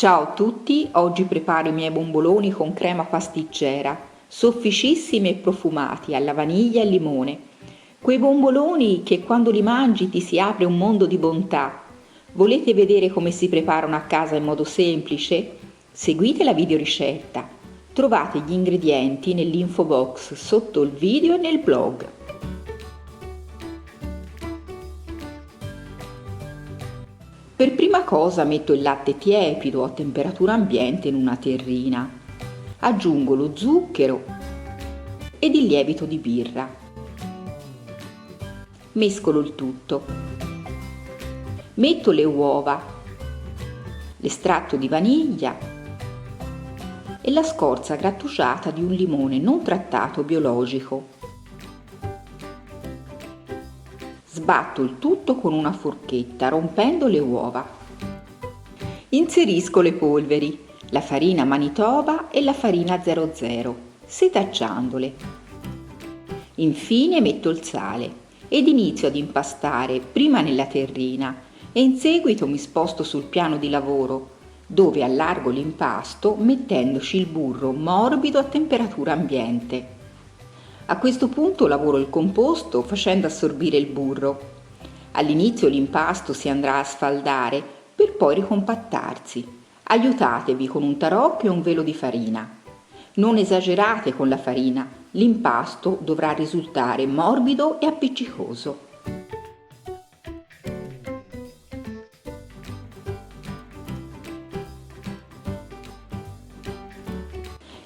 Ciao a tutti, oggi preparo i miei bomboloni con crema pastiggera, sofficissimi e profumati alla vaniglia e limone. Quei bomboloni che quando li mangi ti si apre un mondo di bontà. Volete vedere come si preparano a casa in modo semplice? Seguite la videoricetta. Trovate gli ingredienti nell'info box sotto il video e nel blog. Per prima cosa metto il latte tiepido a temperatura ambiente in una terrina. Aggiungo lo zucchero ed il lievito di birra. Mescolo il tutto. Metto le uova, l'estratto di vaniglia e la scorza grattugiata di un limone non trattato biologico. Sbatto il tutto con una forchetta rompendo le uova. Inserisco le polveri, la farina Manitoba e la farina 00, setacciandole. Infine metto il sale ed inizio ad impastare prima nella terrina e in seguito mi sposto sul piano di lavoro, dove allargo l'impasto mettendoci il burro morbido a temperatura ambiente. A questo punto lavoro il composto facendo assorbire il burro. All'inizio l'impasto si andrà a sfaldare per poi ricompattarsi. Aiutatevi con un tarocchio e un velo di farina. Non esagerate con la farina, l'impasto dovrà risultare morbido e appiccicoso.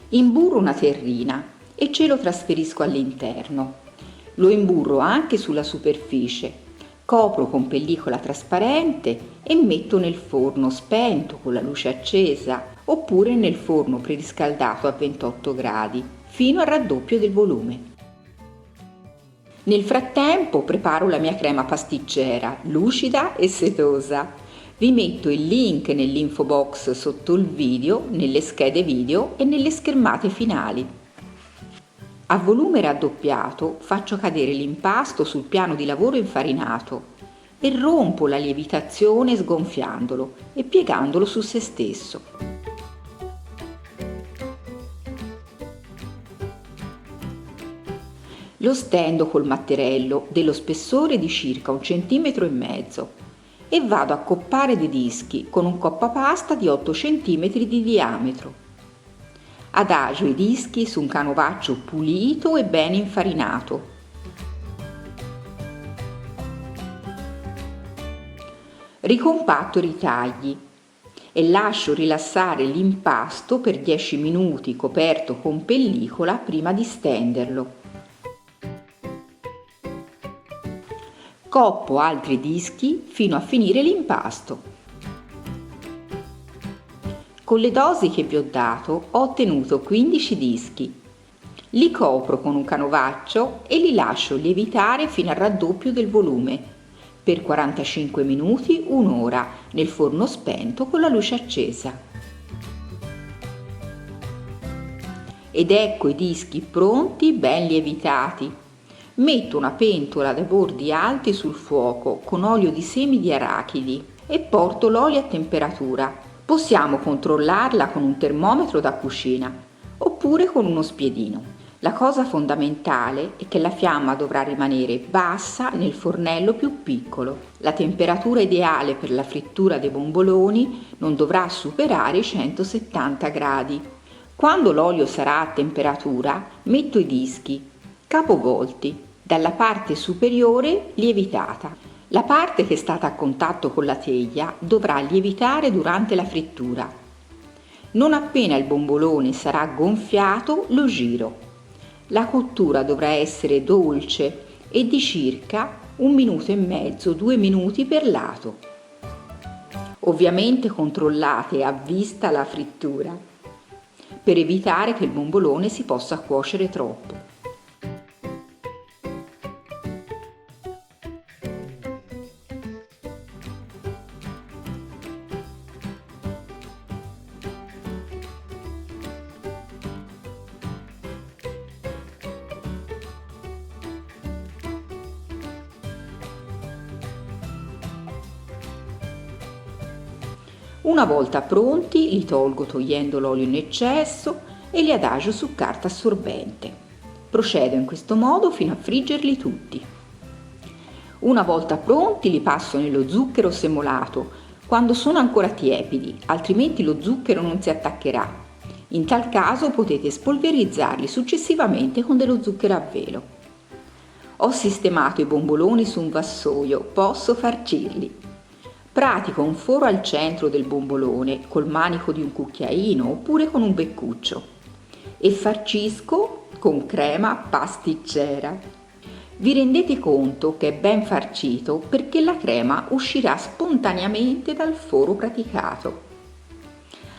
Imburro una terrina e ce lo trasferisco all'interno. Lo imburro anche sulla superficie, copro con pellicola trasparente e metto nel forno spento con la luce accesa oppure nel forno preriscaldato a 28 gradi fino al raddoppio del volume. Nel frattempo preparo la mia crema pastiggera, lucida e setosa. Vi metto il link nell'info box sotto il video, nelle schede video e nelle schermate finali. A volume raddoppiato faccio cadere l'impasto sul piano di lavoro infarinato e rompo la lievitazione sgonfiandolo e piegandolo su se stesso. Lo stendo col matterello dello spessore di circa 1,5 cm e vado a coppare dei dischi con un coppapasta di 8 cm di diametro. Adagio i dischi su un canovaccio pulito e ben infarinato. Ricompatto i ritagli e lascio rilassare l'impasto per 10 minuti coperto con pellicola prima di stenderlo. Coppo altri dischi fino a finire l'impasto. Con le dosi che vi ho dato ho ottenuto 15 dischi. Li copro con un canovaccio e li lascio lievitare fino al raddoppio del volume, per 45 minuti, un'ora, nel forno spento con la luce accesa. Ed ecco i dischi pronti, ben lievitati. Metto una pentola dai bordi alti sul fuoco con olio di semi di arachidi e porto l'olio a temperatura. Possiamo controllarla con un termometro da cucina oppure con uno spiedino. La cosa fondamentale è che la fiamma dovrà rimanere bassa nel fornello più piccolo. La temperatura ideale per la frittura dei bomboloni non dovrà superare i 170 gradi. Quando l'olio sarà a temperatura, metto i dischi, capovolti, dalla parte superiore lievitata. La parte che è stata a contatto con la teglia dovrà lievitare durante la frittura. Non appena il bombolone sarà gonfiato, lo giro. La cottura dovrà essere dolce e di circa 1,5 minuti, 2 minuti per lato. Ovviamente controllate a vista la frittura per evitare che il bombolone si possa cuocere troppo. Una volta pronti li tolgo togliendo l'olio in eccesso e li adagio su carta assorbente. Procedo in questo modo fino a friggerli tutti. Una volta pronti li passo nello zucchero semolato quando sono ancora tiepidi, altrimenti lo zucchero non si attaccherà. In tal caso potete spolverizzarli successivamente con dello zucchero a velo. Ho sistemato i bomboloni su un vassoio, posso farcirli. Pratico un foro al centro del bombolone col manico di un cucchiaino oppure con un beccuccio e farcisco con crema pasticcera. Vi rendete conto che è ben farcito perché la crema uscirà spontaneamente dal foro praticato.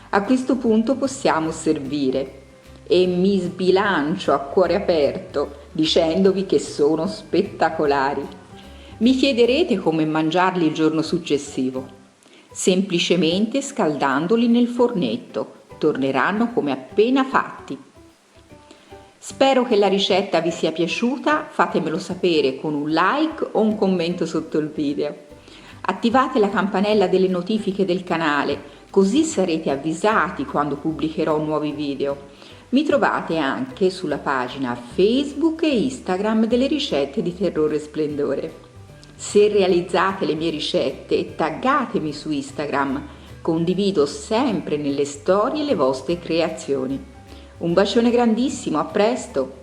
A questo punto possiamo servire e mi sbilancio a cuore aperto dicendovi che sono spettacolari. Mi chiederete come mangiarli il giorno successivo. Semplicemente scaldandoli nel fornetto, torneranno come appena fatti. Spero che la ricetta vi sia piaciuta, fatemelo sapere con un like o un commento sotto il video. Attivate la campanella delle notifiche del canale, così sarete avvisati quando pubblicherò nuovi video. Mi trovate anche sulla pagina Facebook e Instagram delle ricette di Terrore e Splendore. Se realizzate le mie ricette, taggatemi su Instagram, condivido sempre nelle storie le vostre creazioni. Un bacione grandissimo, a presto!